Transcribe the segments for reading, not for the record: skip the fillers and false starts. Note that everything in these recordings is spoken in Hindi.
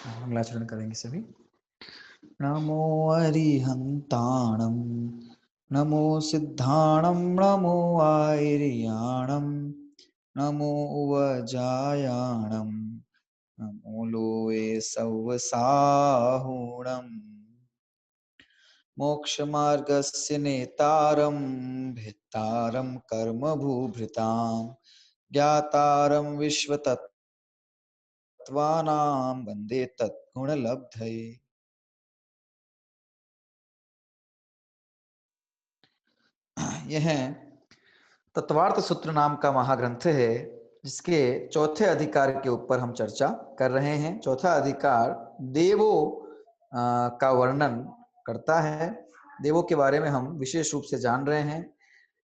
मंगलाचरण करेंगे सभी। नमो अरिहंताणं नमो सिद्धाणं नमो आयर्याणं नमो उवजायाणं नमो लोये सव्वसाहुणम् मोक्षमार्गस्य नेतारं भित्तारं कर्मभूभृतां ज्ञातारं विश्वतत्त्वानां वन्दे तद्गुणलब्धये। यह तत्वार्थ सूत्र नाम का महाग्रंथ है, जिसके चौथे अधिकार के ऊपर हम चर्चा कर रहे हैं। चौथा अधिकार देवों का वर्णन करता है। देवों के बारे में हम विशेष रूप से जान रहे हैं।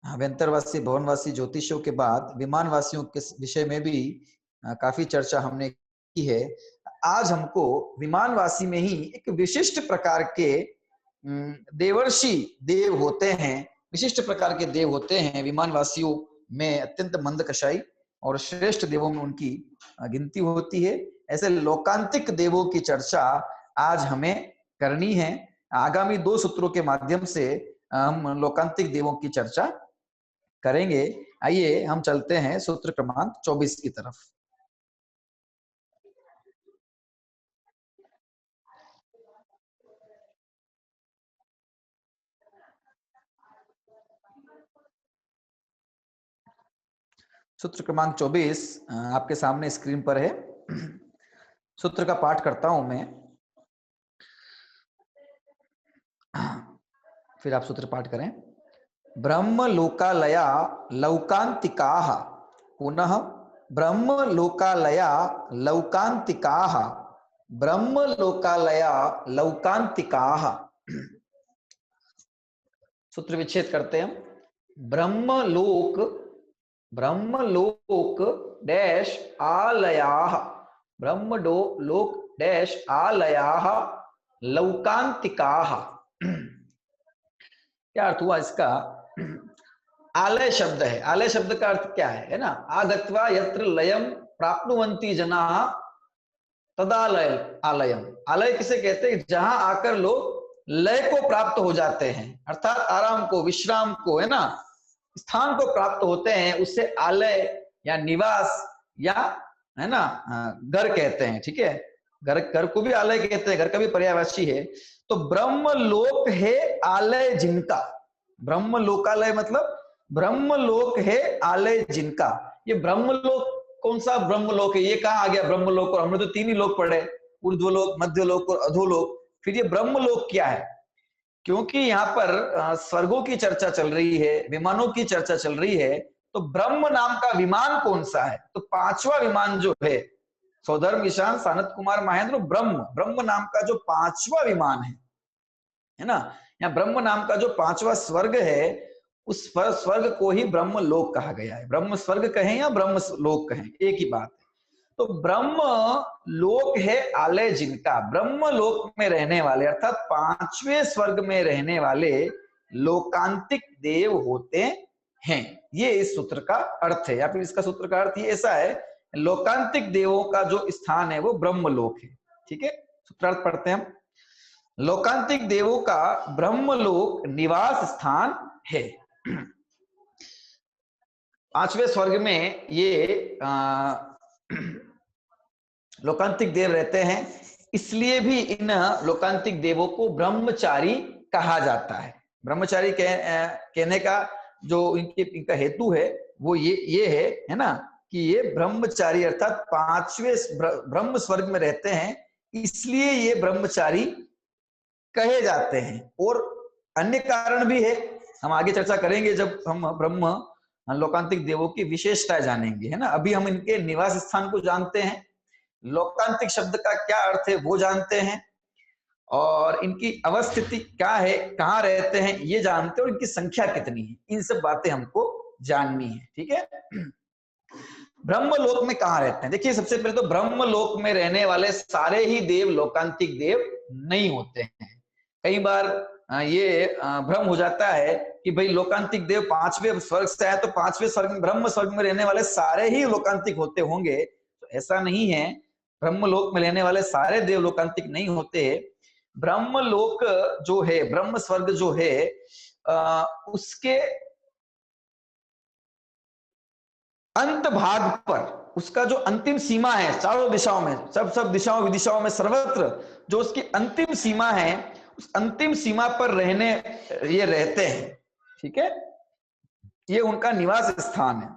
व्यंतरवासी भवनवासी ज्योतिषों के बाद विमानवासियों के विषय में भी काफी चर्चा हमने की है। आज हमको विमानवासी में ही एक विशिष्ट प्रकार के देवर्षि देव होते हैं, विशिष्ट प्रकार के देव होते हैं विमानवासियों में, अत्यंत मंदकशाई और श्रेष्ठ देवों में उनकी गिनती होती है। ऐसे लोकांतिक देवों की चर्चा आज हमें करनी है। आगामी 2 सूत्रों के माध्यम से हम लोकांतिक देवों की चर्चा करेंगे। आइए हम चलते हैं सूत्र क्रमांक 24 की तरफ। सूत्र क्रमांक 24 आपके सामने स्क्रीन पर है। सूत्र का पाठ करता हूं मैं, फिर आप सूत्र पाठ करें। ब्रह्म लोकालया लौकांतिकाः, पुनः ब्रह्म लोकालया लौकांतिकाः, ब्रह्म लोकालया लौकांतिकाः। सूत्र विच्छेद करते हैं। ब्रह्मलोक, ब्रह्मलोक डैश आलयाः, ब्रह्मलोक डैश आलयाः लौकांतिकाः। क्या अर्थ हुआ इसका? आलय शब्द है। आलय शब्द का अर्थ क्या है ना? आगत्वा यत्र लयम प्राप्नुवन्ति जनाः तदालय आलयम। आलय किसे कहते हैं? जहां आकर लोग लय को प्राप्त हो जाते हैं, अर्थात आराम को, विश्राम को, है ना, स्थान को प्राप्त होते हैं, उससे आलय या निवास या, है ना, घर कहते हैं। ठीक है, घर, घर को भी आलय कहते हैं, घर का भी पर्यायवाची है। तो ब्रह्मलोक है आलय जिनका। ब्रह्मलोकालय मतलब ब्रह्मलोक है आलय जिनका। ये ब्रह्मलोक कौन सा ब्रह्मलोक है? ये कहाँ आ गया ब्रह्मलोक? और हमने तो 3 ही लोक पढ़े, ऊर्ध्वलोक, मध्यलोक और अधोलोक। फिर ये ब्रह्मलोक क्या है? क्योंकि यहाँ पर स्वर्गों की चर्चा चल रही है, विमानों की चर्चा चल रही है, तो ब्रह्म नाम का विमान कौन सा है? तो 5वां विमान जो है, सौधर्म ईशान सानत कुमार महेंद्र, ब्रह्म, ब्रह्म नाम का जो 5वां विमान है ना, यहाँ ब्रह्म नाम का जो 5वां स्वर्ग है, उस स्वर्ग को ही ब्रह्म लोक कहा गया है। ब्रह्म स्वर्ग कहें या ब्रह्म लोक कहें, एक ही बात है। तो ब्रह्म लोक है आलय जिनका। ब्रह्म लोक में रहने वाले, अर्थात 5वें स्वर्ग में रहने वाले लोकांतिक देव होते हैं। ये इस सूत्र का अर्थ है, या फिर इसका सूत्र का अर्थ ये ऐसा है, लोकांतिक देवों का जो स्थान है वो ब्रह्म लोक है। ठीक है, सूत्रार्थ पढ़ते हैं हम। लोकांतिक देवों का ब्रह्मलोक निवास स्थान है। 5वें स्वर्ग में ये लोकांतिक देव रहते हैं, इसलिए भी इन लोकांतिक देवों को ब्रह्मचारी कहा जाता है। ब्रह्मचारी कहने का जो इनका हेतु है वो ये है ना, कि ये ब्रह्मचारी अर्थात 5वें ब्रह्म स्वर्ग में रहते हैं, इसलिए ये ब्रह्मचारी कहे जाते हैं। और अन्य कारण भी है, हम आगे चर्चा करेंगे जब हम ब्रह्म लोकांतिक देवों की विशेषताएं जानेंगे, है ना। अभी हम इनके निवास स्थान को जानते हैं, लोकांतिक शब्द का क्या अर्थ है वो जानते हैं, और इनकी अवस्थिति क्या है, कहाँ रहते हैं ये जानते हैं, और इनकी संख्या कितनी है, इन सब बातें हमको जाननी है। ठीक है, ब्रह्मलोक में कहाँ रहते हैं? देखिए, सबसे पहले तो ब्रह्मलोक में रहने वाले सारे ही देव लोकांतिक देव नहीं होते हैं। कई बार ये भ्रम हो जाता है कि भाई लोकांतिक देव 5वें स्वर्ग से आए तो 5वें स्वर्ग में, ब्रह्म स्वर्ग में रहने वाले सारे ही लोकांतिक होते होंगे, तो ऐसा नहीं है। ब्रह्मलोक में रहने वाले सारे देव लोकांतिक नहीं होते। ब्रह्मलोक जो है, ब्रह्म स्वर्ग जो है, उसके अंत भाग पर, उसका जो अंतिम सीमा है चारों दिशाओं में, सब दिशाओं विदिशाओं में सर्वत्र जो उसकी अंतिम सीमा है, उस अंतिम सीमा पर ये रहते हैं। ठीक है, ये उनका निवास स्थान है।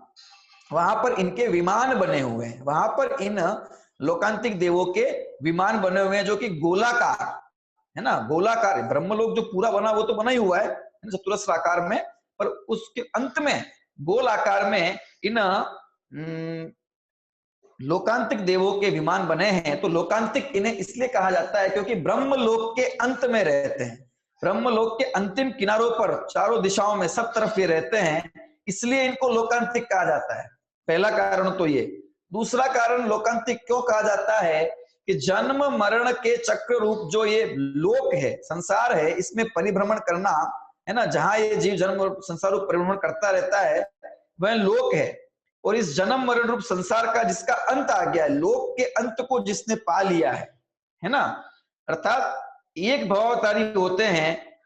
वहां पर इनके विमान बने हुए हैं, वहां पर इन लोकांतिक देवों के विमान बने हुए हैं जो कि गोलाकार है ना, गोलाकार। ब्रह्मलोक जो पूरा बना वो तो बना ही हुआ है चतुरस्र आकार में, पर उसके अंत में गोल आकार में इन लोकांतिक देवों के विमान बने हैं। तो लोकांतिक इन्हें इसलिए कहा जाता है क्योंकि ब्रह्मलोक के अंत में रहते हैं, ब्रह्मलोक के अंतिम किनारों पर चारों दिशाओं में सब तरफ ये रहते हैं, इसलिए इनको लोकांतिक कहा जाता है। पहला कारण तो ये। दूसरा कारण लोकांतिक क्यों कहा जाता है कि जन्म मरण के चक्र रूप जो ये लोक है, संसार है, इसमें परिभ्रमण करना है ना, जहां ये जीव जन्म संसार रूप परिभ्रमण करता रहता है वह लोक है। और इस जन्म मरण रूप संसार का जिसका अंत आ गया है, लोक के अंत को जिसने पा लिया है ना, अर्थात एक भवावतारी होते हैं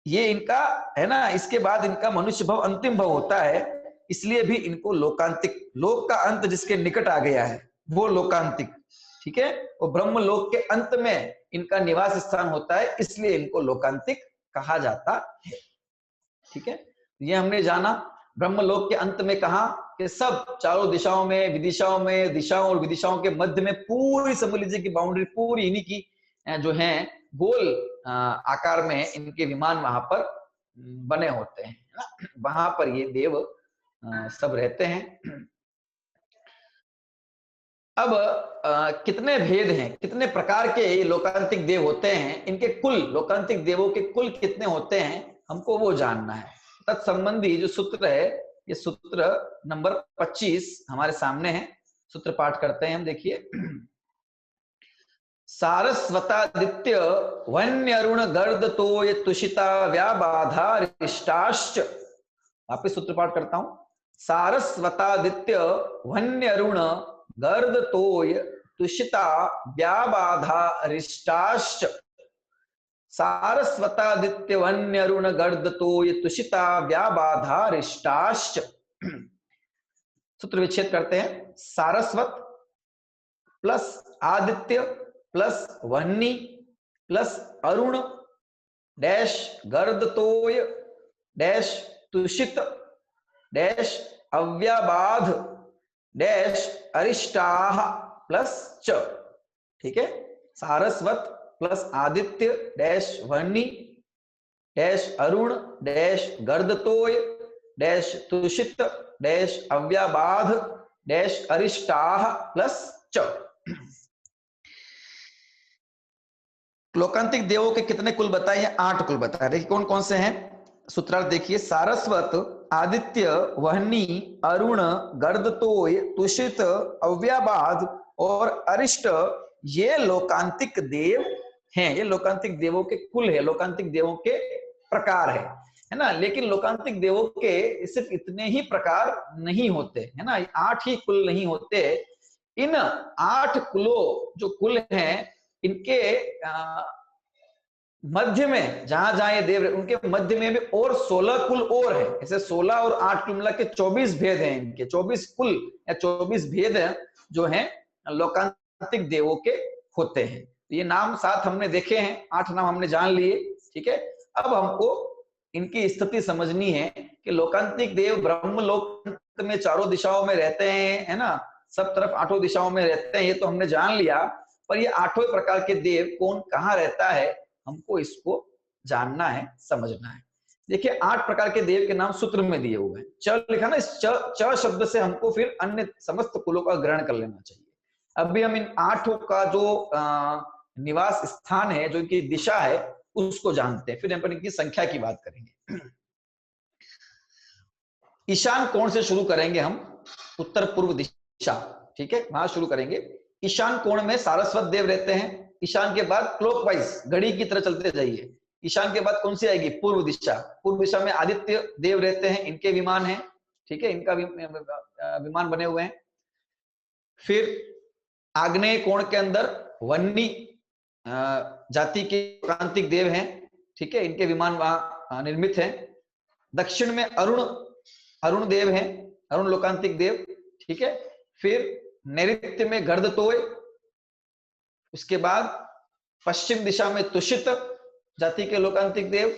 ये इनका, है ना, इसके बाद इनका मनुष्य भव अंतिम भव होता है, इसलिए भी इनको लोकांतिक, लोक का अंत जिसके निकट आ गया है वो लोकांतिक। ठीक है, और ब्रह्म लोक के अंत में इनका निवास स्थान होता है, इसलिए इनको लोकांतिक कहा जाता है। ठीक है, ये हमने जाना। ब्रह्मलोक के अंत में कहा कि सब चारों दिशाओं में, विदिशाओं में, दिशाओं और विदिशाओं के मध्य में पूरी समझ लीजिए की बाउंड्री पूरी इन्हीं की जो है गोल आकार में इनके विमान वहां पर बने होते हैं ना, वहां पर ये देव सब रहते हैं। अब कितने भेद हैं, कितने प्रकार के ये लोकांतिक देव होते हैं, इनके कुल, लोकांतिक देवों के कुल कितने होते हैं, हमको वो जानना है। तत्संबंधी जो सूत्र है, ये सूत्र नंबर 25 हमारे सामने है। सूत्र पाठ करते हैं हम, देखिए। सारस्वतादित्य वन्य अरुण गर्द तोय तुषिता व्याबाधा रिष्टाश्च। वापिस सूत्र पाठ करता हूं। सारस्वतादित्य वन्य अरुण गर्द तोय तुषिता व्याबाधा रिष्टाश्च। सारस्वतादित्य वन्य अरुण गर्द तोय तुषिता व्याबाधा रिष्टाश्च। सूत्र विच्छेद करते हैं। Saraswat plus Aditya plus Vahni plus Arun dash Gardatoy dash Tushit dash Avyabadh dash अरिष्टाह प्लस च। ठीक है, Saraswat plus Aditya dash Vahni dash Arun dash Gardatoy dash Tushit dash Avyabadh dash अरिष्टाह प्लस च। लोकांतिक देवों के कितने कुल बताए? 8 कुल बताए। देखिए कौन कौन से हैं सूत्रार्थ देखिए। सारस्वत, आदित्य, वहनी, अरुण, गर्दतोय, तुषित, अव्याबाध और अरिष्ट, ये लोकांतिक देव हैं। ये लोकांतिक देवों के कुल है, लोकांतिक देवों के प्रकार है ना। लेकिन लोकांतिक देवों के सिर्फ इतने ही प्रकार नहीं होते, है ना, 8 ही कुल नहीं होते। इन 8 कुलों जो कुल हैं, इनके मध्य में जहां जहां ये देव, उनके मध्य में भी और 16 कुल और है। ऐसे 16 और 8 कुल मिला के 24 भेद हैं इनके, 24 कुल या 24 भेद जो हैं लोकांतिक देवों के होते हैं। ये नाम 7 हमने देखे हैं, 8 नाम हमने जान लिए। ठीक है, अब हमको इनकी स्थिति समझनी है कि लोकांतिक देव ब्रह्मलोक में चारों दिशाओं में रहते हैं, है ना, सब तरफ 8 दिशाओं में रहते हैं, ये तो हमने जान लिया। पर ये 8 प्रकार के देव कौन कहाँ रहता है, हमको इसको जानना है, समझना है। देखिए 8 प्रकार के देव के नाम सूत्र में दिए हुए हैं। च लिखा ना, इस च शब्द से हमको फिर अन्य समस्त कुलों का ग्रहण कर लेना चाहिए। अभी हम इन 8 का जो निवास स्थान है, जो इनकी दिशा है, उसको जानते हैं, फिर हम इनकी संख्या की बात करेंगे। ईशान कोण से शुरू करेंगे हम, उत्तर पूर्व दिशा। ठीक है, वहां शुरू करेंगे। ईशान कोण में सारस्वत देव रहते हैं। ईशान के बाद क्लॉकवाइज घड़ी की तरह चलते जाइए। ईशान के बाद कौन सी आएगी? पूर्व दिशा। पूर्व दिशा में आदित्य देव रहते हैं, इनके विमान हैं। ठीक है, इनका विमान बने हुए हैं। फिर आग्नेय कोण के अंदर वन्नी जाति के लोकांतिक देव हैं, ठीक है, इनके विमान वहां निर्मित हैं। दक्षिण में अरुण देव हैं, अरुण लोकांतिक देव, ठीक है। फिर नैऋत्य में गर्दतोय, उसके बाद पश्चिम दिशा में तुषित जाति के लोकांतिक देव,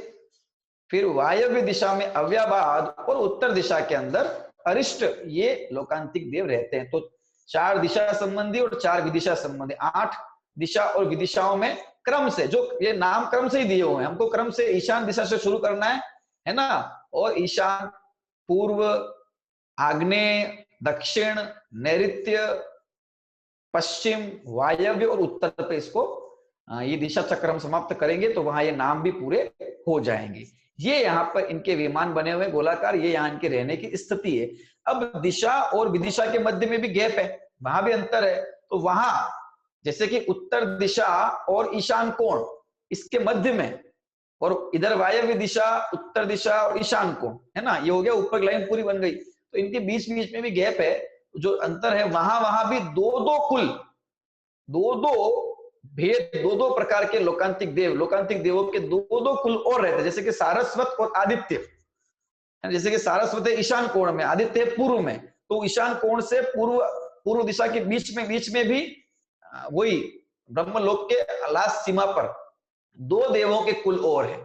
फिर वायव्य दिशा में अव्याबाद और उत्तर दिशा के अंदर अरिष्ट, ये लोकांतिक देव रहते हैं। तो 4 दिशा संबंधी और 4 विदिशा संबंधी, 8 दिशा और विदिशाओं में क्रम से, जो ये नाम क्रम से ही दिए हुए हैं, हमको क्रम से ईशान दिशा से शुरू करना है ना। और ईशान, पूर्व, आग्नेय, दक्षिण, नैऋत्य, पश्चिम, वायव्य और उत्तर पे इसको ये दिशा चक्र हम समाप्त करेंगे, तो वहां ये नाम भी पूरे हो जाएंगे। ये यहाँ पर इनके विमान बने हुए गोलाकार, ये यहाँ इनके रहने की स्थिति है। अब दिशा और विदिशा के मध्य में भी गैप है, वहां भी अंतर है। तो वहां जैसे कि उत्तर दिशा और ईशान कोण, इसके मध्य में, और इधर वायव्य दिशा, उत्तर दिशा और ईशान कोण, है ना, ये हो गया, ऊपर लाइन पूरी बन गई। तो इनके बीच बीच में भी गैप है, जो अंतर है वहां भी दो भेद, दो प्रकार के लोकांतिक देवों के दो कुल और रहते हैं, जैसे कि सारस्वत और आदित्य। जैसे कि सारस्वत है ईशान कोण में, आदित्य है पूर्व में। तो ईशान कोण से पूर्व दिशा के बीच में भी वही ब्रह्मलोक के लास्ट सीमा पर 2 देवों के कुल और है।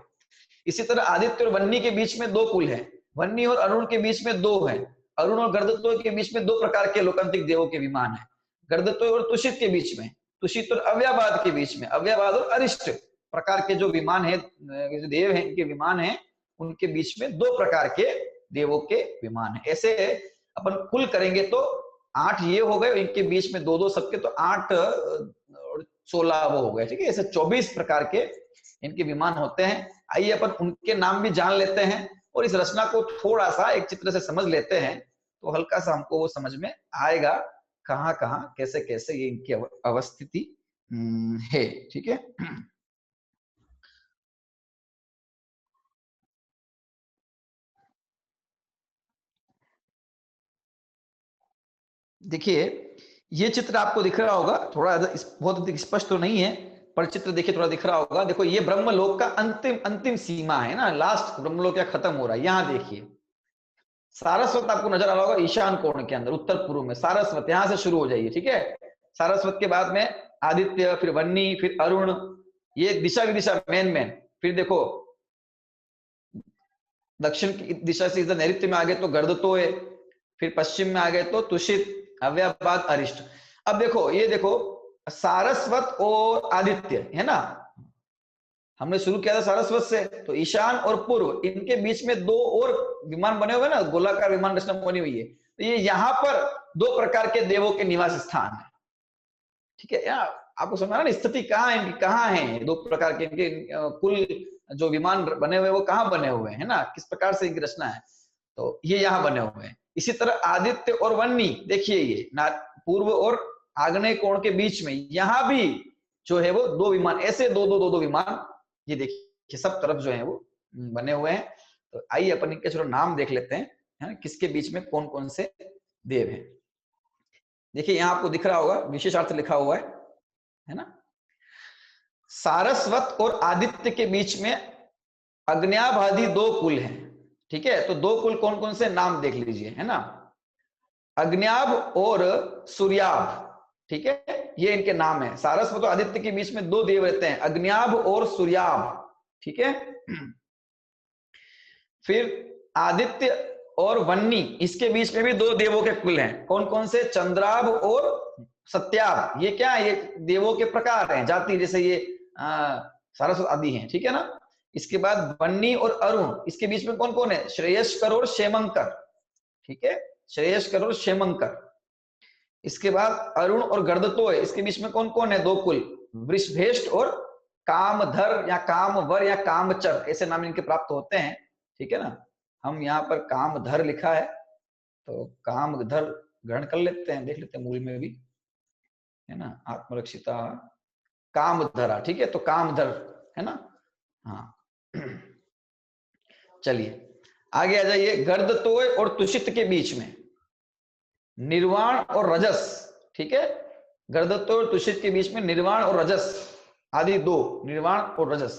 इसी तरह आदित्य और वन्नी के बीच में 2 कुल हैं, वन्नी और अरुण के बीच में 2 हैं, अरुण और गर्दत्वय के बीच में 2 प्रकार के लोकांतिक देवों के विमान है, गर्दत्वय और तुषित के बीच में, तुषित और अव्याबाद के बीच में, अव्याबाद और अरिष्ट प्रकार के जो विमान है, जो देव हैं, इनके विमान हैं, उनके बीच में 2 प्रकार के देवों के विमान है। ऐसे अपन कुल करेंगे तो 8 ये हो गए, इनके बीच में 2 सबके, तो 8 और 16 वो हो गए, ठीक है। ऐसे 24 प्रकार के इनके विमान होते हैं। आइए अपन उनके नाम भी जान लेते हैं और इस रचना को थोड़ा सा एक चित्र से समझ लेते हैं, तो हल्का सा हमको वो समझ में आएगा कहाँ कहाँ कैसे कैसे ये इनकी अवस्थिति है, ठीक है। देखिए ये चित्र आपको दिख रहा होगा, थोड़ा बहुत स्पष्ट तो नहीं है, पर चित्र देखिए थोड़ा दिख रहा होगा। देखो ये ब्रह्मलोक का अंतिम सीमा है ना, लास्ट ब्रह्मलोक क्या खत्म हो रहा है। यहाँ देखिए सारस्वत आपको नजर आ रहा होगा, ईशान कोण के अंदर उत्तर पूर्व में सारस्वत, यहां से शुरू हो जाइए, ठीक है। सारस्वत के बाद में आदित्य, फिर वन्नी, फिर अरुण, ये दिशा विदिशा मेन। फिर देखो दक्षिण की दिशा से इधर नैऋत्य में आ गए तो गर्दतोय, फिर पश्चिम में आ गए तो तुषित, अव्याबाद, अरिष्ट। अब देखो ये देखो सारस्वत और आदित्य है ना, हमने शुरू किया था सारस्वत से, तो ईशान और पूर्व इनके बीच में 2 और विमान बने हुए ना, गोलाकार विमान रचना बनी हुई है। तो ये यहाँ पर 2 प्रकार के देवों के निवास स्थान है, ठीक है। यार आपको समझ ना स्थिति कहाँ है इनकी, कहाँ है 2 प्रकार के इनके कुल जो विमान बने हुए वो कहाँ बने हुए हैं ना, किस प्रकार से इनकी रचना है, तो ये यहाँ बने हुए हैं। इसी तरह आदित्य और वन्नी देखिए, ये पूर्व और आग्नेय कोण के बीच में यहाँ भी जो है वो 2 विमान, ऐसे दो विमान, ये देखिए सब तरफ जो है वो बने हुए हैं। तो आइए अपन इनके चलो नाम देख लेते हैं, है किसके बीच में कौन कौन से देव हैं। देखिए यहाँ आपको दिख रहा होगा विशेषार्थ लिखा हुआ है ना। सारस्वत और आदित्य के बीच में अग्न्याभादी 2 कुल हैं, ठीक है। तो 2 कुल कौन कौन से नाम देख लीजिए, है ना, अग्न्याभ और सूर्याभ, ठीक है, ये इनके नाम है। सारस्वत और आदित्य के बीच में 2 देव रहते हैं, अग्न्याभ और सूर्याभ, ठीक है। फिर आदित्य और वन्नी, इसके बीच में भी 2 देवों के कुल हैं, कौन कौन से, चंद्राभ और सत्याभ। ये क्या है, ये देवों के प्रकार हैं, जाति, जैसे ये सारस्वत आदि हैं, ठीक है ना। इसके बाद वन्नी और अरुण, इसके बीच में कौन कौन है, श्रेयस्कर और क्षेमंकर, ठीक है, श्रेयस्कर और क्षेमंकर। इसके बाद अरुण और गर्दतोय, इसके बीच में कौन कौन है, 2 कुल, वृषभेष्ट और कामधर या कामवर या कामचर, ऐसे नाम इनके प्राप्त होते हैं, ठीक है ना। हम यहाँ पर कामधर लिखा है, तो कामधर ग्रहण कर लेते हैं, देख लेते हैं मूल में भी, है ना, आत्मरक्षिता कामधरा, ठीक है, तो कामधर है ना। हाँ चलिए आगे आ जाइए। गर्दतोय और तुषित के बीच में निर्वाण और रजस, ठीक है, गर्दत्व और तुषित के बीच में निर्वाण और रजस आदि दो, निर्वाण और रजस।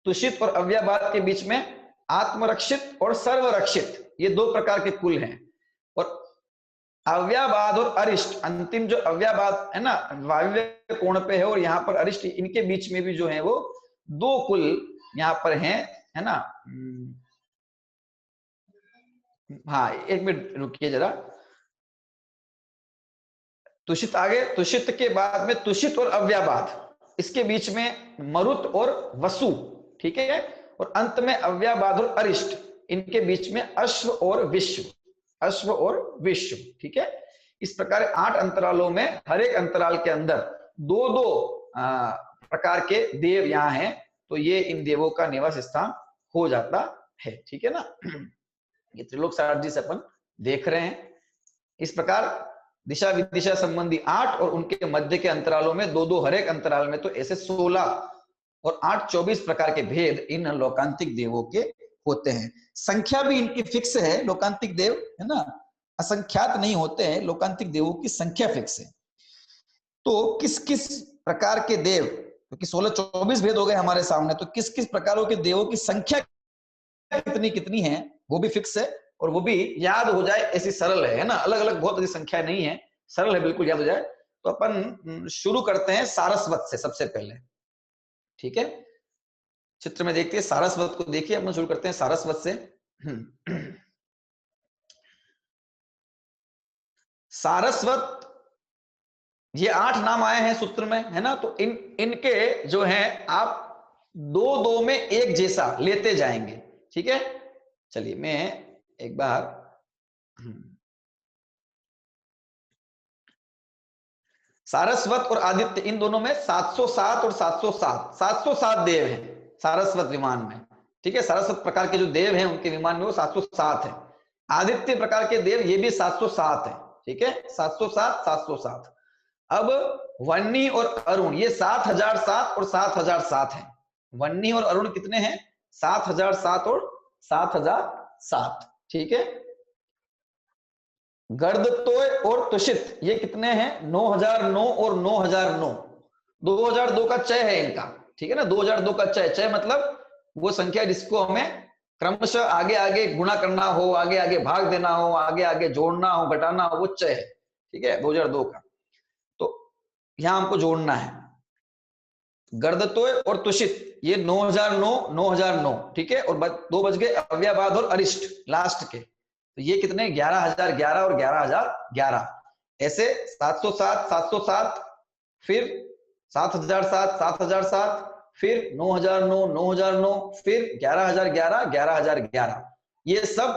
तुषित और अव्याबाद के बीच में आत्मरक्षित और सर्वरक्षित, ये दो प्रकार के कुल हैं। और अव्याबाद और अरिष्ट, अंतिम जो अव्याबाद है ना, वायव्य कोण पे है और यहाँ पर अरिष्ट, इनके बीच में भी जो है वो दो कुल यहाँ पर हैं, है ना। हाँ एक मिनट रुकिए जरा। तुषित आगे, तुषित के बाद में तुषित और अव्याबाद, इसके बीच में मरुत और वसु, ठीक है। और अंत में अव्याबाद और अरिष्ट, इनके बीच में अश्व और विश्व, अश्व और विश्व, ठीक है। इस प्रकार 8 अंतरालों में हर एक अंतराल के अंदर दो दो प्रकार के देव यहाँ हैं, तो ये इन देवों का निवास स्थान हो जाता है, ठीक है ना। ये त्रिलोक सारथी से अपन देख रहे हैं। इस प्रकार दिशा विदिशा संबंधी 8 और उनके मध्य के अंतरालों में दो दो हर एक अंतराल में, तो ऐसे 16 और 8 24 प्रकार के भेद इन लोकांतिक देवों के होते हैं। संख्या भी इनकी फिक्स है, लोकांतिक देव है ना, असंख्यात नहीं होते हैं, लोकांतिक देवों की संख्या फिक्स है। तो किस किस प्रकार के देव, क्योंकि 16 24 भेद हो गए हमारे सामने, तो किस किस प्रकारों के देवों की संख्या कितनी कितनी है वो भी फिक्स है, और वो भी याद हो जाए ऐसी सरल है ना। अलग अलग बहुत बड़ी संख्या नहीं है, सरल है, बिल्कुल याद हो जाए। तो अपन शुरू करते हैं सारस्वत से सबसे पहले, ठीक है। चित्र में देखते हैं सारस्वत को, देखिए अपन शुरू करते हैं सारस्वत से। सारस्वत, ये 8 नाम आए हैं सूत्र में, है ना। तो इनके जो हैं आप दो दो में एक जैसा लेते जाएंगे, ठीक है। चलिए मैं एक बार, सारस्वत और आदित्य, इन दोनों में 707 और 707, 707 देव हैं सारस्वत विमान में, ठीक है। सारस्वत प्रकार के जो देव हैं उनके विमान में वो 707 है। आदित्य प्रकार के देव ये भी 707 है, ठीक है। 707 707। अब वन्नी और अरुण, ये 7007 और 7007 है। वन्नी और अरुण कितने हैं? 7007 और 7007, ठीक है। गर्दतोय और तुषित ये कितने हैं? 9009 और 9009। 2002 का चय है इनका, ठीक है ना। 2002 का चय, चय मतलब वो संख्या जिसको हमें क्रमशः आगे आगे गुणा करना हो, आगे आगे भाग देना हो, आगे आगे जोड़ना हो, घटाना हो, वो चय है, ठीक है, 2002 का। तो यहां हमको जोड़ना है गर्दतोय और तुषित, ये 9009 9009, ठीक है। और दो बज गए अव्याबाद और अरिष्ट लास्ट के, तो ये कितने? 11011 और 11011, ऐसे 707 707, फिर 7007 7007, फिर 9009 9009, फिर 11011 11011, ये सब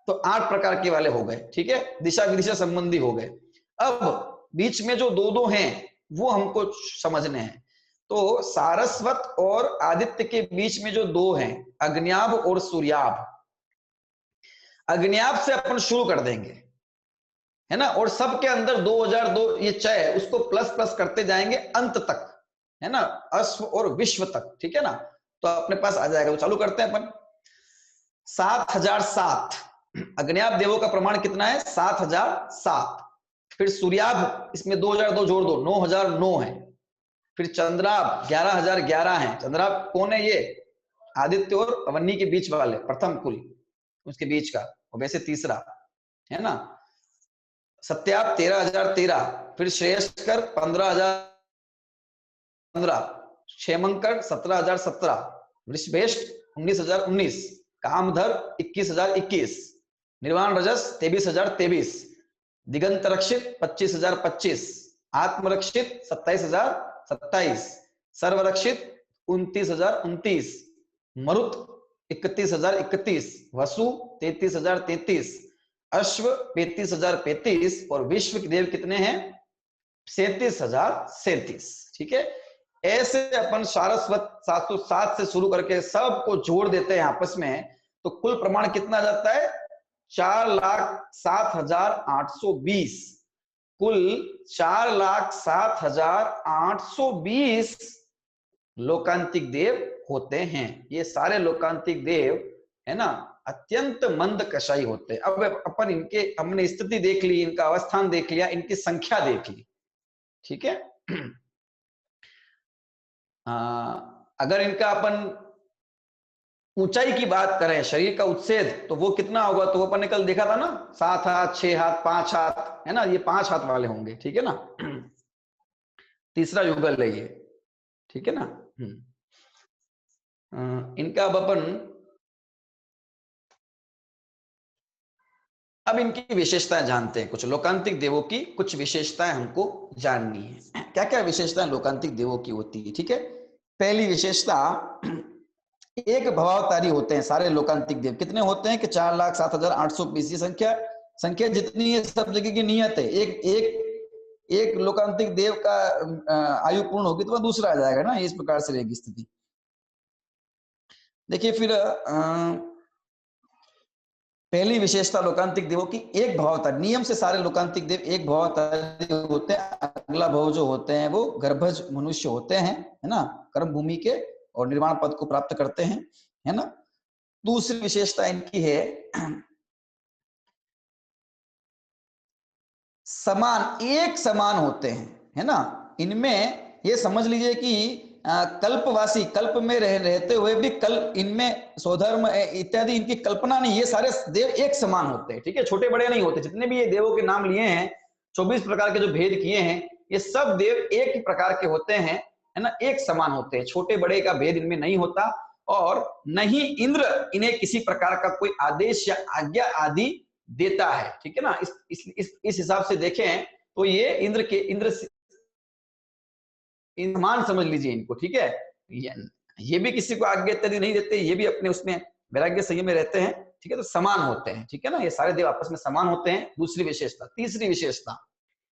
तो 8 प्रकार के वाले हो गए, ठीक है। दिशा विदिशा संबंधी हो गए। अब बीच में जो दो दो हैं वो हमको समझने हैं। तो सारस्वत और आदित्य के बीच में जो दो हैं, अग्न्याभ और सूर्याभ, अग्न्याभ से अपन शुरू कर देंगे, है ना। और सबके अंदर 2002 ये चय है, उसको प्लस प्लस करते जाएंगे अंत तक, है ना, अश्व और विश्व तक, ठीक है ना। तो अपने पास आ जाएगा। तो चालू करते हैं अपन। 7007, अग्न्याभ देवों का प्रमाण कितना है? 7007। फिर सूर्याभ, इसमें 2002 जोड़ दो, 9009 है। फिर चंद्राभ 11011 है। चंद्राभ कौन है? ये आदित्य और अवन्नी के बीच वाले प्रथम कुल, उसके बीच का, और वैसे तीसरा, है ना। सत्याप 13013, फिर श्रेयस्कर 15015, क्षेमंकर 17017, वृषभेष्ट 19019, कामधर 21021, निर्वाण रजस 23023, दिगंत रक्षित 25025, आत्मरक्षित 27027, सर्वरक्षित 29029, मरुत 31031, वसु 33033, अश्व 35035, और विश्व के देव कितने हैं? 37037, ठीक है। ऐसे अपन सारस्वत 707 से शुरू करके सबको जोड़ देते हैं आपस में, तो कुल प्रमाण कितना जाता है? 4,07,820। कुल 4,07,820 लोकांतिक देव होते हैं। ये सारे लोकांतिक देव, है ना, अत्यंत मंद कषाई होते हैं। अब अपन इनके, हमने स्थिति देख ली, इनका अवस्थान देख लिया, इनकी संख्या देख ली, ठीक है। अगर इनका अपन ऊंचाई की बात करें, शरीर का उच्छेद, तो वो कितना होगा, तो वो अपन ने कल देखा था ना, 7 हाथ, 6 हाथ, 5 हाथ, है ना, ये 5 हाथ वाले होंगे, ठीक है ना। तीसरा युगल है ये, ठीक है ना। इनका अब इनकी विशेषताएं जानते हैं, कुछ लोकांतिक देवों की कुछ विशेषताएं हमको जाननी है। क्या क्या विशेषताएं लोकांतिक देवों की होती है, ठीक है। पहली विशेषता, एक भवावतारी होते हैं सारे लोकांतिक देव। कितने होते हैं कि 4,07,820। ये संख्या जितनी है सब जगह की नियत है। एक एक एक लोकांतिक देव का आयु पूर्ण होगी तो वह दूसरा आ जाएगा ना, इस प्रकार से रहेगी स्थिति। देखिए फिर पहली विशेषता लोकांतिक देवों की एक भवावतारी। नियम से सारे लोकांतिक देव एक भवावतारी होते हैं। अगला भव जो होते हैं वो गर्भज मनुष्य होते हैं, है ना, कर्म भूमि के, और निर्वाण पद को प्राप्त करते हैं, है ना। दूसरी विशेषता इनकी है समान, एक समान होते हैं, है ना। इनमें ये समझ लीजिए कि कल्पवासी, कल्प में रहते हुए भी कल्प, इनमें स्वधर्म इत्यादि इनकी कल्पना नहीं, ये सारे देव एक समान होते हैं, ठीक है, छोटे बड़े नहीं होते। जितने भी ये देवों के नाम लिए हैं, 24 प्रकार के जो भेद किए हैं, ये सब देव एक ही प्रकार के होते हैं, है ना, एक समान होते हैं, छोटे बड़े का भेद इनमें नहीं होता। और नहीं इंद्र इन्हें किसी प्रकार का कोई आदेश या आज्ञा आदि देता है, ठीक है ना। इस हिसाब से देखें तो ये इंद्र मान समझ लीजिए इनको, ठीक है। ये भी किसी को आज्ञा इत्यादि नहीं देते, ये भी अपने उसमें वैराग्य संयम में रहते हैं, ठीक है। तो समान होते हैं, ठीक है ना, ये सारे देव आपस में समान होते हैं, दूसरी विशेषता। तीसरी विशेषता,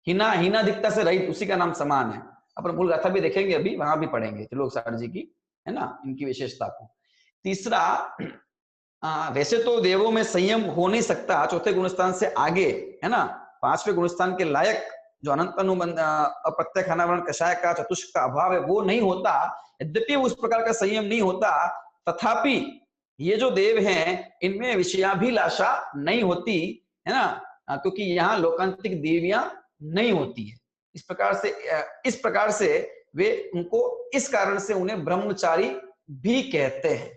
हीना दिखता से रहित, उसी का नाम समान है। अपन मूल गाथा भी देखेंगे, अभी वहां भी पढ़ेंगे त्रिलोक सार जी की, है ना, इनकी विशेषता को। तीसरा, वैसे तो देवों में संयम हो नहीं सकता चौथे गुणस्थान से आगे, है ना। पांचवें गुणस्थान के लायक जो अनंत अनुबंध अप्रत्यक्ष अनावरण कषाय का चतुष्क का अभाव है वो नहीं होता। यद्यपि उस प्रकार का संयम नहीं होता, तथापि ये जो देव हैं इनमें विषयाभिलाषा नहीं होती, है ना, क्योंकि यहाँ लोकांतिक देवियां नहीं होती है। इस प्रकार से वे उनको, इस कारण से उन्हें ब्रह्मचारी भी कहते हैं,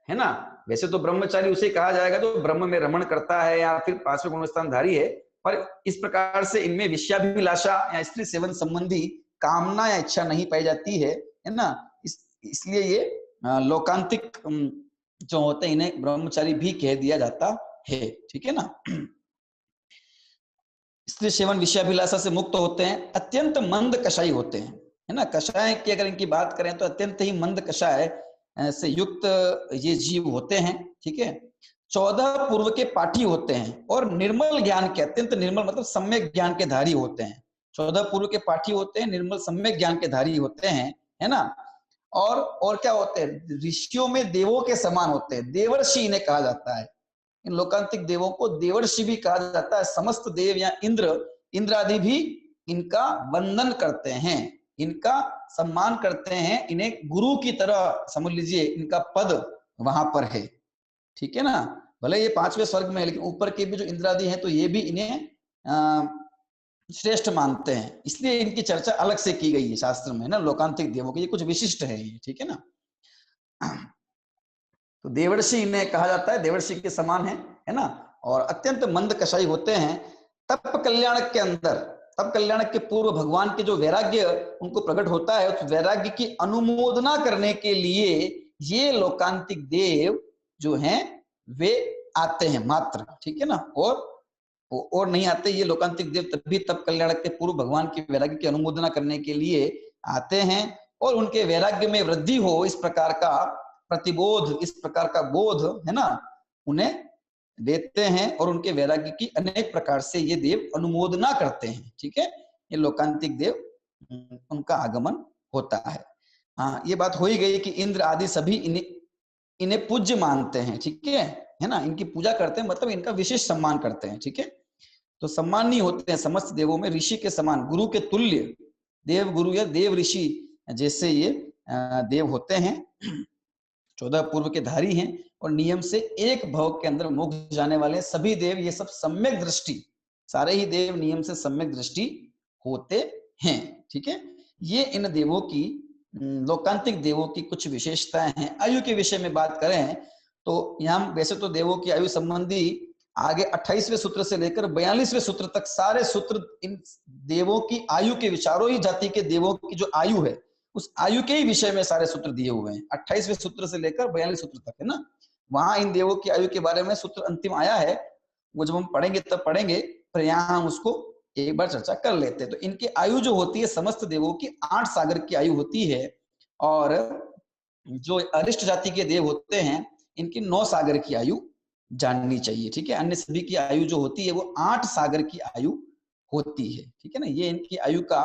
है ना। वैसे तो ब्रह्मचारी उसे कहा जाएगा जो ब्रह्म में रमण करता है या फिर पांचवें गुणस्थानधारी है, पर इस प्रकार से इनमें विषयाभिलाषा या स्त्री सेवन संबंधी कामना या इच्छा नहीं पाई जाती है ना। इसलिए ये लोकांतिक जो होते हैं इन्हें ब्रह्मचारी भी कह दिया जाता है, ठीक है ना। स्त्री सेवन विषयाभिलाषा से मुक्त होते हैं, अत्यंत मंद कषाई होते हैं, है ना। कषाय की अगर इनकी बात करें तो अत्यंत ही मंद कषाय से युक्त ये जीव होते हैं, ठीक है। 14 पूर्व के पाठी होते हैं और निर्मल ज्ञान के, अत्यंत निर्मल मतलब सम्यक ज्ञान के धारी होते हैं। 14 पूर्व के पाठी होते हैं, निर्मल सम्यक ज्ञान के धारी होते हैं, है ना। और क्या होते हैं, ऋषियों में देवों के समान होते हैं, देवर्षि इन्हें कहा जाता है। इन लोकांतिक देवों को देवर्षि भी कहा जाता है। समस्त देव या इंद्र आदि भी इनका वंदन करते हैं, इनका सम्मान करते हैं, इन्हें गुरु की तरह समझ लीजिए, इनका पद वहां पर है, ठीक है ना। भले ये पांचवें स्वर्ग में है, लेकिन ऊपर के भी जो इंद्र आदि हैं तो ये भी इन्हें श्रेष्ठ मानते हैं, इसलिए इनकी चर्चा अलग से की गई है शास्त्र में ना। लोकांतिक देवों की ये कुछ विशिष्ट है ये, ठीक है ना। तो देवर्षि इन्हें कहा जाता है, देवर्षि के समान है ना। और अत्यंत मंद कषाई होते हैं। तप कल्याण के अंदर, तप कल्याण के पूर्व भगवान के जो वैराग्य उनको प्रकट होता है, उस वैराग्य की अनुमोदना करने के लिए ये लोकांतिक देव जो हैं वे आते हैं मात्र, ठीक है ना। और नहीं आते ये लोकांतिक देव तभी तप कल्याण के पूर्व भगवान की वैराग्य की अनुमोदना करने के लिए आते हैं, और उनके वैराग्य में वृद्धि हो इस प्रकार का प्रतिबोध, इस प्रकार का बोध, है ना, उन्हें देते हैं, और उनके वैराग्य की अनेक प्रकार से ये देव अनुमोदना करते हैं, ठीक है। ये लोकांतिक देव उनका आगमन होता है। हाँ, ये बात हो ही गई कि इंद्र आदि सभी इन्हें पूज्य मानते हैं, ठीक है ना। इनकी पूजा करते हैं मतलब इनका विशेष सम्मान करते हैं, ठीक है। तो सम्मानी होते हैं समस्त देवों में, ऋषि के समान, गुरु के तुल्य, देव गुरु या देव ऋषि जैसे ये देव होते हैं। 14 पूर्व के धारी हैं और नियम से एक भव के अंदर मोक्ष जाने वाले सभी देव, ये सब सम्यक दृष्टि, सारे ही देव नियम से सम्यक दृष्टि होते हैं। ठीक है, ये इन देवों की लोकांतिक देवों की कुछ विशेषताएं हैं। आयु के विषय में बात करें तो यहाँ वैसे तो देवों की आयु संबंधी आगे 28वें सूत्र से लेकर 42वें सूत्र तक सारे सूत्र इन देवों की आयु के विचारों ही जाति के देवों की जो आयु है उस आयु के ही विषय में सारे सूत्र दिए हुए हैं। 28वें सूत्र से लेकर 42 सूत्र तक है ना, वहां इन देवों की आयु के बारे में सूत्र अंतिम आया है, वो जब हम पढ़ेंगे तब पढ़ेंगे, पर यहाँ हम उसको एक बार चर्चा कर लेते हैं। तो इनकी आयु जो होती है समस्त देवों की 8 सागर की आयु होती है, और जो अरिष्ट जाति के देव होते हैं इनकी 9 सागर की आयु जाननी चाहिए। ठीक है, अन्य सभी की आयु जो होती है वो 8 सागर की आयु होती है। ठीक है ना, ये इनकी आयु का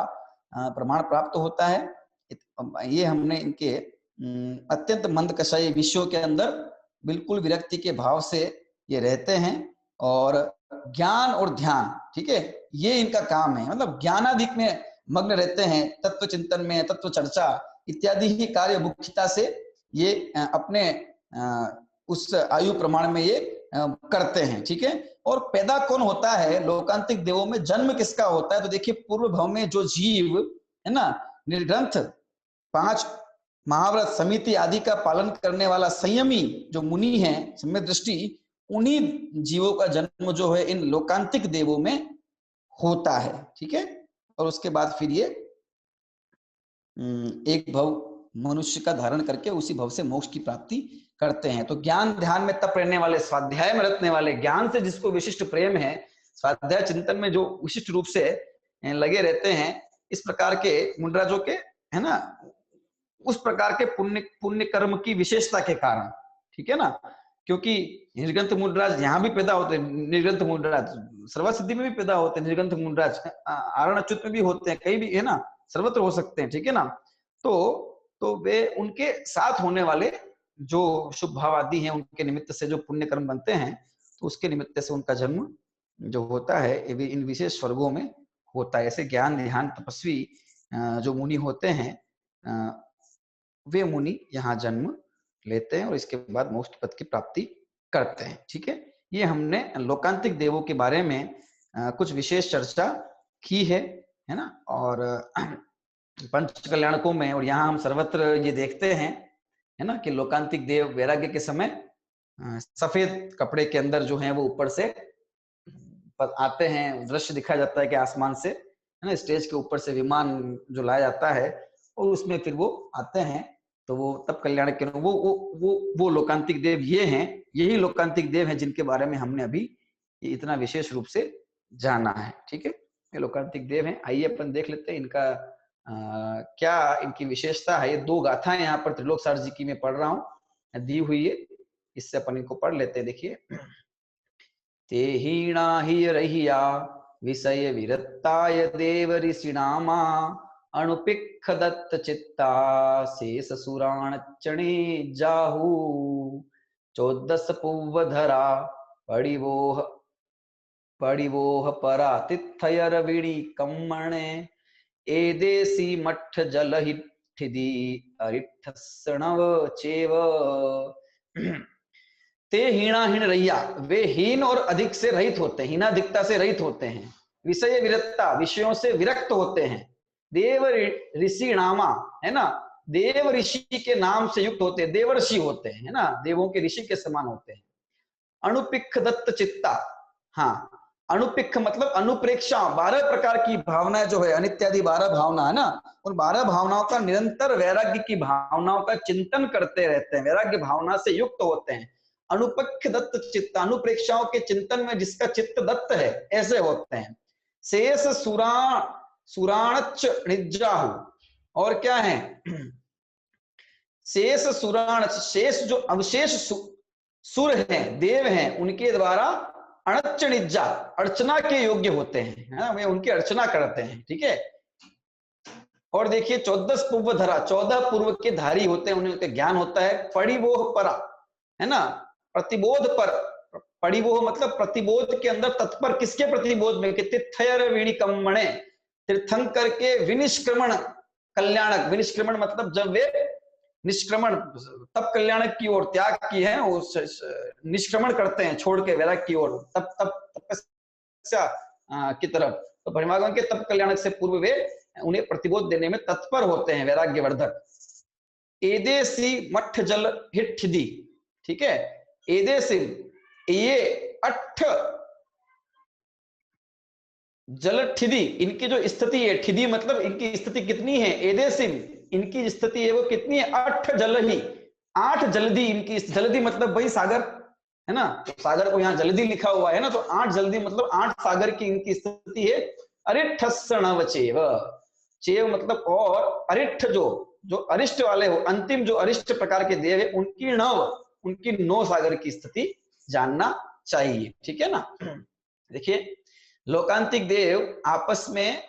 प्रमाण प्राप्त होता है। ये हमने इनके अत्यंत मंद कषाय विषयों के अंदर बिल्कुल विरक्ति के भाव से ये रहते हैं, और ज्ञान और ध्यान, ठीक है, ये इनका काम है। मतलब ज्ञानाधिक में मग्न रहते हैं, तत्व चिंतन में, तत्व चर्चा इत्यादि ही कार्य मुख्यता से ये अपने उस आयु प्रमाण में ये करते हैं। ठीक है, और पैदा कौन होता है लोकांतिक देवों में, जन्म किसका होता है? तो देखिए पूर्व भाव में जो जीव है ना, निर्ग्रंथ 5 महाव्रत समिति आदि का पालन करने वाला संयमी जो मुनि है, सम्यक दृष्टि, उन्हीं जीवों का जन्म जो है इन लोकांतिक देवों में होता है। ठीक है, और उसके बाद फिर ये एक भव मनुष्य का धारण करके उसी भव से मोक्ष की प्राप्ति करते हैं। तो ज्ञान ध्यान में तप रहने वाले, स्वाध्याय में रखने वाले, ज्ञान से जिसको विशिष्ट प्रेम है, स्वाध्याय चिंतन में जो विशिष्ट रूप से लगे रहते हैं, इस प्रकार के मुंडराजों के है ना, उस प्रकार के पुण्य कर्म की विशेषता के कारण, ठीक है ना, क्योंकि निर्ग्रंथ मुंडराज यहाँ भी पैदा होते हैं, निर्ग्रंथ मुंडराज सर्वसिद्धि में भी पैदा होते हैं, निर्ग्रंथ मुंडराज आरण अच्युत में भी होते हैं, कहीं भी है ना, सर्वत्र हो सकते हैं। ठीक है ना, तो वे उनके साथ होने वाले जो शुभ भाव आदि हैं उनके निमित्त से जो पुण्य कर्म बनते हैं, तो उसके निमित्त से उनका जन्म जो होता है इन विशेष स्वर्गों में होता है। ऐसे ज्ञान ध्यान तपस्वी जो मुनि होते हैं, वे मुनि यहाँ जन्म लेते हैं और इसके बाद मोक्ष पद की प्राप्ति करते हैं। ठीक है, ये हमने लोकांतिक देवों के बारे में कुछ विशेष चर्चा की है ना, और पंच कल्याणकों में और यहाँ हम सर्वत्र ये देखते हैं है ना कि लोकांतिक देव वैराग्य के समय सफेद कपड़े के अंदर जो है वो ऊपर से आते हैं, दृश्य दिखाया जाता है कि आसमान से है ना, स्टेज के ऊपर से विमान जो लाया जाता है और उसमें फिर वो आते हैं, तो वो तब कल्याण के वो लोकांतिक देव ये हैं, यही लोकांतिक देव हैं जिनके बारे में हमने अभी इतना विशेष रूप से जाना है। ठीक है, ये लोकांतिक देव हैं। आइए अपन देख लेते हैं इनका क्या इनकी विशेषता है। ये 2 गाथाएं यहाँ पर त्रिलोक सार जी की मैं पढ़ रहा हूँ, दी हुई है, इससे अपन इनको पढ़ लेते हैं। देखिए, ते हीणा ही रहिया विषय विरत्ताय देव ऋषिणामा अणुपिख दत्त चित्ता शेष सुराण चणे जाहू 14 पुव्वधरा पड़िवोह परातिथयर विणी कम्मणे एदेसी मठ जलहिठिदी अरिठस्णव चेव। ते हीणाहीन रहिया, वे हीन और अधिक से रहित होते हैं, हीनाधिकता से रहित होते हैं। विषय विरक्ता, विषयों से विरक्त होते हैं। देव ऋषि नामा, है ना, देव ऋषि के नाम से युक्त होते हैं, देवर्षि होते हैं, है ना, देवों के ऋषि के समान होते हैं। अणुपिख दत्त चित्ता, हाँ, अणुपिख मतलब अनुप्रेक्षा, 12 प्रकार की भावनाएं जो है, अनित्यादि 12 भावना है ना, उन 12 भावनाओं का निरंतर वैराग्य की भावनाओं का चिंतन करते रहते हैं, वैराग्य भावना से युक्त होते हैं। अनुपक्ष दत्त चित्त, अनुप्रेक्षाओं के चिंतन में जिसका चित्त दत्त है, ऐसे होते हैं। शेष सुराणच निजाहु, और क्या है, शेष सुराण, शेष जो अवशेष सुर हैं, देव हैं, उनके द्वारा अणच्च निजा, अर्चना के योग्य होते हैं, है ना, वे उनकी अर्चना करते हैं। ठीक है, और देखिए 14 पूर्व धरा, 14 पूर्व के धारी होते हैं, उनका ज्ञान होता है। पड़िवोह परा, है ना, प्रतिबोध पर, पड़िवोह मतलब प्रतिबोध के अंदर तत्पर, किसके प्रतिबोध में, कि तिथयर विणी कम्मणे, तीर्थंकर के विनिष्क्रमण कल्याणक, विनिष्क्रमण मतलब जब वे निष्क्रमण तब कल्याणक की ओर, त्याग की है, निष्क्रमण करते हैं, छोड़ के वैराग्य की ओर, तप तपस्या की तरफ, तो भगवान के तप कल्याणक से पूर्व वे उन्हें प्रतिबोध देने में तत्पर होते हैं, वैराग्यवर्धक। एदेसी मठ जल हिठिदी, ठीक है, एदेसी ये अठ जल ठिदी, इनकी जो स्थिति है, ठिदी मतलब इनकी स्थिति कितनी है, एदेसिम इनकी स्थिति है वो कितनी है, अठ जल ही, 8 जल्दी इनकी, जल्दी मतलब भाई सागर है ना, तो सागर को यहाँ जल्दी लिखा हुआ है ना, तो 8 जल्दी मतलब 8 सागर की इनकी स्थिति है। अरिठस्सणव चेव, चेव मतलब और, अरिठ जो अरिष्ट वाले हो, अंतिम जो अरिष्ट प्रकार के देव है उनकी नव, उनकी 9 सागर की स्थिति जानना चाहिए, ठीक है ना। देखिए लोकांतिक देव आपस में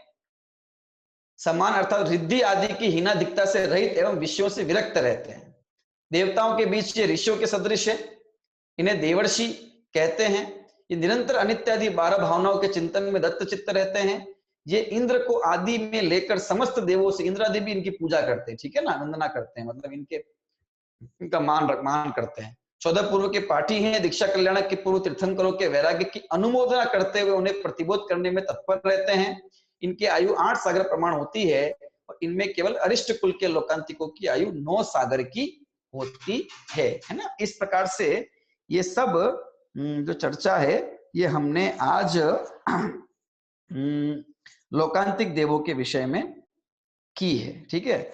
समान अर्थात रिद्धि आदि की हीनाधिकता से रहित एवं विषयों से विरक्त रहते हैं। देवताओं के बीच ये ऋषियों के सदृश है, इन्हें देवर्षि कहते हैं। ये निरंतर अनित्य आदि 12 भावनाओं के चिंतन में दत्त चित्त रहते हैं। ये इंद्र को आदि में लेकर समस्त देवों से, इंद्र आदि भी इनकी पूजा करते हैं, ठीक है ना, वंदना करते हैं, मतलब इनका मान करते हैं। 14 पूर्व के पाठी हैं, दीक्षा कल्याणक के पूर्व तीर्थंकरों के वैराग्य की अनुमोदना करते हुए उन्हें प्रतिबोध करने में तत्पर रहते हैं। इनकी आयु 8 सागर प्रमाण होती है और इनमें केवल अरिष्ट कुल के लोकांतिकों की आयु 9 सागर की होती है ना। इस प्रकार से ये सब जो चर्चा है ये हमने आज लोकांतिक देवों के विषय में की है, ठीक है।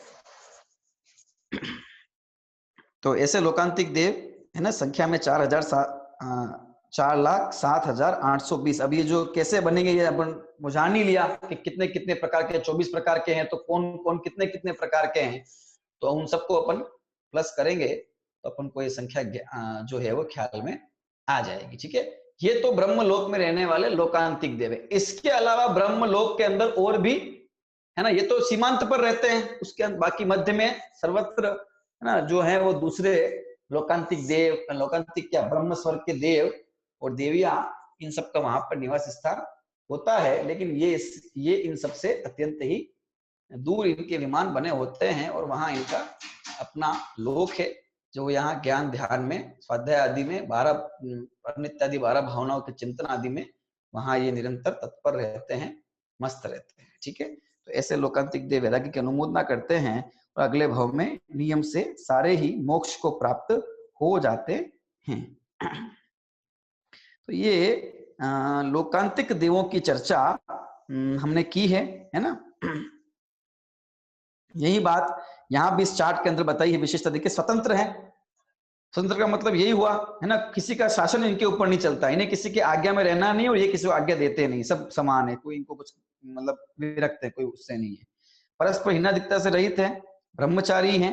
तो ऐसे लोकांतिक देव है ना, संख्या में 4,07,820। अब ये जो कैसे बनेंगे ये अपन जान ही लिया कि कितने कितने प्रकार के, 24 प्रकार के हैं, तो कौन कौन कितने कितने प्रकार के हैं, तो उन सबको अपन प्लस करेंगे तो अपन को ये संख्या जो है वो ख्याल में आ जाएगी, ठीक है। ये तो ब्रह्मलोक में रहने वाले लोकांतिक देव है। इसके अलावा ब्रह्मलोक के अंदर और भी है ना, ये तो सीमांत पर रहते हैं, उसके बाकी मध्य में सर्वत्र है ना जो है वो दूसरे लोकांतिक देव, लोकांतिक क्या, ब्रह्म स्वर्ग के देव और देवियां, इन सब का वहां पर निवास स्थान होता है। लेकिन ये इन सब से अत्यंत ही दूर इनके विमान बने होते हैं और वहां इनका अपना लोक है, जो यहाँ ज्ञान ध्यान में, स्वाध्याय आदि में, 12 नित्य आदि 12 भावनाओं के चिंतन आदि में वहां ये निरंतर तत्पर रहते हैं, मस्त रहते हैं, ठीक है। तो ऐसे लोकांतिक देव वैराग्य की अनुमोदना करते हैं और अगले भाव में नियम से सारे ही मोक्ष को प्राप्त हो जाते हैं। तो ये लोकांतिक देवों की चर्चा हमने की है ना। यही बात यहाँ भी इस चार्ट के अंदर बताई है, विशेषता देखिए, स्वतंत्र है। स्वतंत्र का मतलब यही हुआ है ना, किसी का शासन इनके ऊपर नहीं चलता, इन्हें किसी की आज्ञा में रहना नहीं और ये किसी को आज्ञा देते नहीं, सब समान है, कोई इनको कुछ मतलब विरक्त है, कोई उससे नहीं है। परस्पर हीनाधिकता से रहित है, ब्रह्मचारी हैं,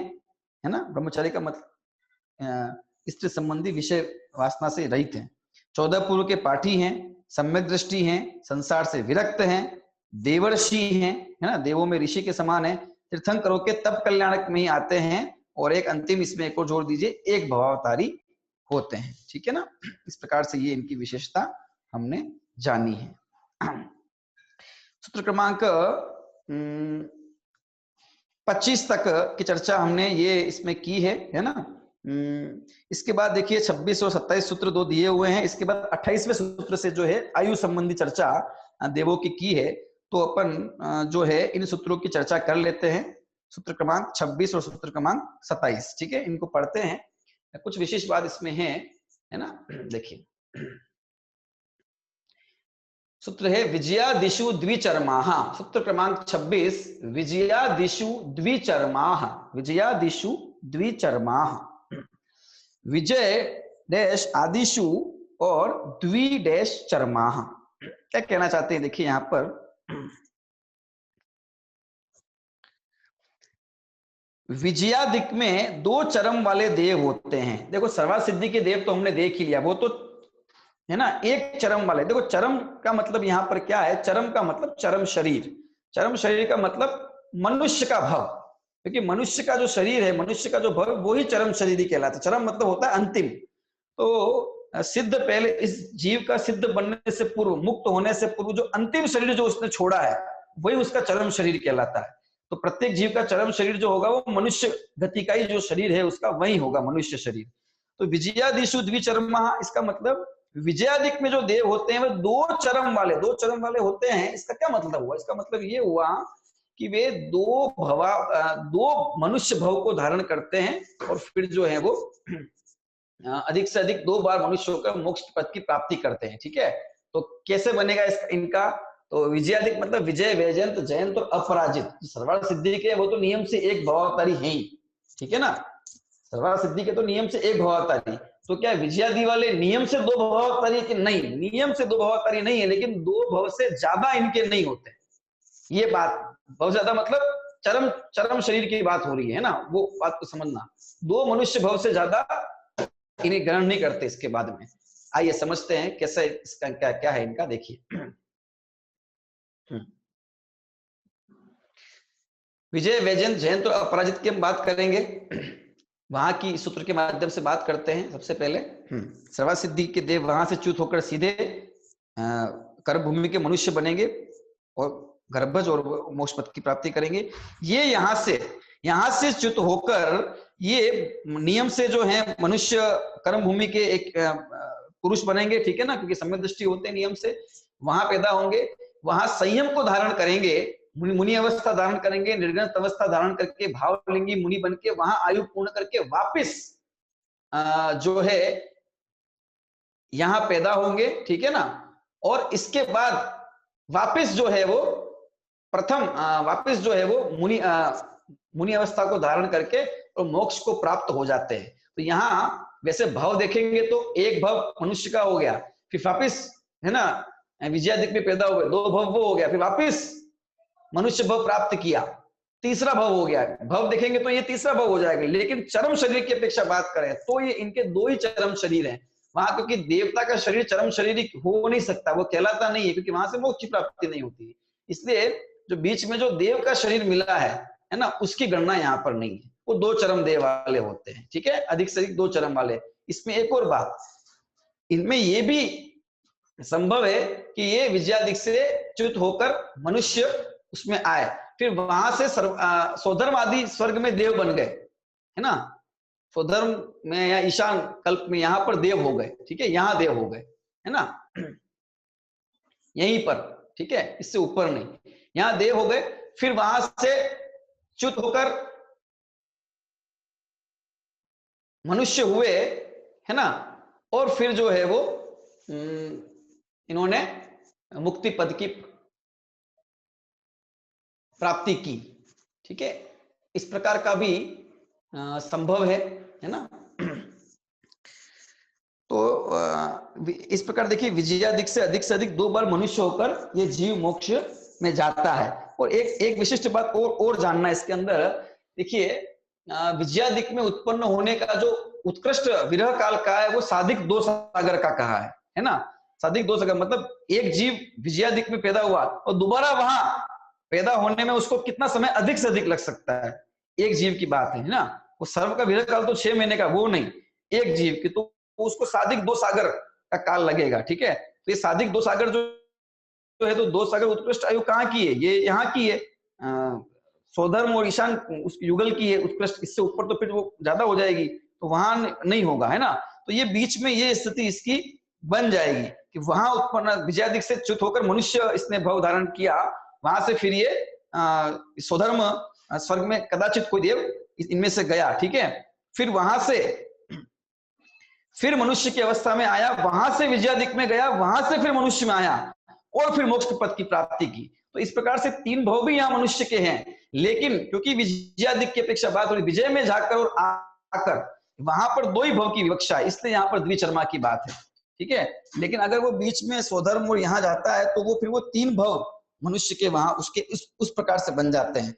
है ना, ब्रह्मचारी का मतलब स्त्री संबंधी विषय वासना से रहित है। 14 पूर्व के पाठी हैं, सम्यक दृष्टि हैं, संसार से विरक्त हैं, देवर्षि हैं, है ना, देवों में ऋषि के समान है, तीर्थंकरों के तप कल्याणक में ही आते हैं और एक अंतिम इसमें एक और जोड़ दीजिए, एक भवावतारी होते हैं, ठीक है ना। इस प्रकार से ये इनकी विशेषता हमने जानी है। सूत्र क्रमांक 25 तक की चर्चा हमने ये इसमें की है ना। इसके बाद देखिए 26 और 27 सूत्र 2 दिए हुए हैं। इसके बाद 28वें सूत्र से जो है आयु संबंधी चर्चा देवों की है, तो अपन जो है इन सूत्रों की चर्चा कर लेते हैं। सूत्र क्रमांक 26 और सूत्र क्रमांक 27, ठीक है, इनको पढ़ते हैं। कुछ विशेष बात इसमें है ना। देखिए सूत्र है विजयादिषु द्विचर्माः, सूत्र क्रमांक 26, विजयादिषु द्विचर्माः, विजयादिषु द्विचर्माः, विजय डैश आदिशु और द्वि डैश चर्माः। क्या कहना चाहते हैं, देखिए यहां पर विजयादिक में 2 चरम वाले देव होते हैं। देखो सर्वार्थ सिद्धि के देव तो हमने देख ही लिया, वो तो है ना एक चरम वाले। देखो चरम का मतलब यहाँ पर क्या है, चरम का मतलब चरम शरीर, चरम शरीर का मतलब मनुष्य का भव, क्योंकि मनुष्य का जो शरीर है, मनुष्य का जो भव, वो ही चरम शरीर कहलाता है। चरम मतलब होता है अंतिम। तो सिद्ध पहले इस जीव का सिद्ध बनने से पूर्व, मुक्त होने से पूर्व जो अंतिम शरीर जो उसने छोड़ा है, वही उसका चरम शरीर कहलाता है। तो प्रत्येक जीव का चरम शरीर जो होगा वो मनुष्य गति का ही जो शरीर है उसका वही होगा, मनुष्य शरीर। तो विजयादिषु द्विचर्मा, इसका मतलब विजयादिक में जो देव होते हैं वो 2 चरम वाले होते हैं। इसका क्या मतलब हुआ, इसका मतलब ये हुआ कि वे दो मनुष्य भव को धारण करते हैं और फिर जो है वो अधिक से अधिक 2 बार मनुष्य होकर मोक्ष पद की प्राप्ति करते हैं। ठीक है, तो कैसे बनेगा इनका? तो विजयादिक मतलब विजय, वैजयंत, जयंत और अपराजित। सर्वार्थ सिद्धि के वो तो नियम से एक भवावतारी है ही, ठीक है ना। सर्वार्थ सिद्धि के तो नियम से एक भवावतारी, तो क्या विजयादि वाले नियम से 2 भवावतारी कि नहीं? नियम से 2 भवावतारी नहीं है, लेकिन 2 भव से ज्यादा इनके नहीं होते। ये बात बहुत ज्यादा मतलब चरम चरम शरीर की बात हो रही है ना, वो बात को समझना। 2 मनुष्य भव से ज्यादा इन्हें ग्रहण नहीं करते इसके बाद में। आइए समझते हैं कैसे इसका क्या क्या है इनका, देखिए। विजय, वैजयंत, जयंत और अपराजित की हम बात करेंगे। वहां की सूत्र के माध्यम से बात करते हैं सबसे पहले। सर्वार्थ सिद्धि के देव वहां से च्युत होकर सीधे कर्म भूमि के मनुष्य बनेंगे और गर्भज और मोक्ष पद की प्राप्ति करेंगे। ये यहाँ से च्युत होकर ये नियम से जो है मनुष्य कर्म भूमि के एक पुरुष बनेंगे, ठीक है ना, क्योंकि सम्यक दृष्टि होते हैं नियम से। वहां पैदा होंगे, वहां संयम को धारण करेंगे, मुनि अवस्था धारण करेंगे, निर्गत अवस्था धारण करके भावलिंगी मुनि बन के वहां आयु पूर्ण करके वापिस जो है यहाँ पैदा होंगे, ठीक है ना। और इसके बाद वापिस जो है वो वापिस जो है वो मुनि अवस्था को धारण करके और मोक्ष को प्राप्त हो जाते हैं। तो यहाँ वैसे भाव देखेंगे तो एक भव मनुष्य का हो गया, फिर वापिस है ना विजयादिक में पैदा हुए, 2 भव वो हो गया, फिर वापिस मनुष्य भव प्राप्त किया, तीसरा भव हो गया। भव देखेंगे तो ये तीसरा भव हो जाएगा। लेकिन चरम शरीर की अपेक्षा बात करें तो ये इनके 2 ही चरम शरीर हैं वहां, क्योंकि देवता का शरीर चरम शरीर हो नहीं सकता, वो कहलाता नहीं है, क्योंकि वहां से मोक्ष की प्राप्ति नहीं होती। इसलिए जो बीच में जो देव का शरीर मिला है ना, उसकी गणना यहाँ पर नहीं है। वो 2 चरम देव वाले होते हैं, ठीक है, अधिक से अधिक 2 चरम वाले। इसमें एक और बात, इनमें ये भी संभव है कि ये विजयादिक से च्युत होकर मनुष्य उसमें आए, फिर वहां से स्वधर्म आदि स्वर्ग में देव बन गए, है ना। स्वधर्म में या ईशान कल्प में यहाँ पर देव हो गए, ठीक है, यहाँ देव हो गए, है ना, यहीं पर, ठीक है, इससे ऊपर नहीं, यहाँ देव हो गए, फिर वहां से च्युत होकर मनुष्य हुए, है ना, और फिर जो है वो इन्होंने मुक्ति पद की प्राप्ति की, ठीक है। इस प्रकार का भी संभव है ना। तो इस प्रकार देखिए विजयादिक से अधिक 2 बार मनुष्य होकर ये जीव मोक्ष में जाता है। और एक विशिष्ट बात और जानना इसके अंदर, देखिए विजयादिक में उत्पन्न होने का जो उत्कृष्ट विरह काल का है वो साधिक 2 सागर का कहा है ना। साधिक 2 सागर मतलब एक जीव विजयादिक में पैदा हुआ और दोबारा वहां पैदा होने में उसको कितना समय अधिक से अधिक लग सकता है, एक जीव की बात है ना। वो सर्व का विरह काल तो 6 महीने का, वो नहीं, एक जीव की, तो उसको साधिक 2 सागर का काल लगेगा, ठीक है। तो ये साधिक 2 सागर जो है, तो 2 सागर उत्कृष्ट आयु कहाँ की है? ये यहाँ की है, स्वधर्म और ईशान उस युगल की है उत्कृष्ट। इससे ऊपर तो फिर वो ज्यादा हो जाएगी, तो वहां नहीं होगा, है ना। तो ये बीच में ये स्थिति इसकी बन जाएगी कि वहां उत्पन्न विजयादिक से च्युत होकर मनुष्य इसने भव धारण किया, वहां से फिर ये स्वधर्म स्वर्ग में कदाचित कोई देव इनमें से गया, ठीक है। फिर वहां से फिर मनुष्य की अवस्था में आया, वहां से विजयादिक में गया, वहां से फिर मनुष्य में आया और फिर मोक्ष पद की प्राप्ति की। तो इस प्रकार से 3 भव भी यहाँ मनुष्य के हैं। लेकिन क्योंकि विजयादिक की अपेक्षा बात हो रही विजय में जाकर और आकर, वहां पर 2 ही भव की विवक्षा है, इसलिए यहाँ पर द्विचर्मा की बात है, ठीक है। लेकिन अगर वो बीच में स्वधर्म और यहाँ जाता है तो वो फिर वो 3 भव मनुष्य के वहां उसके उस प्रकार से बन जाते हैं।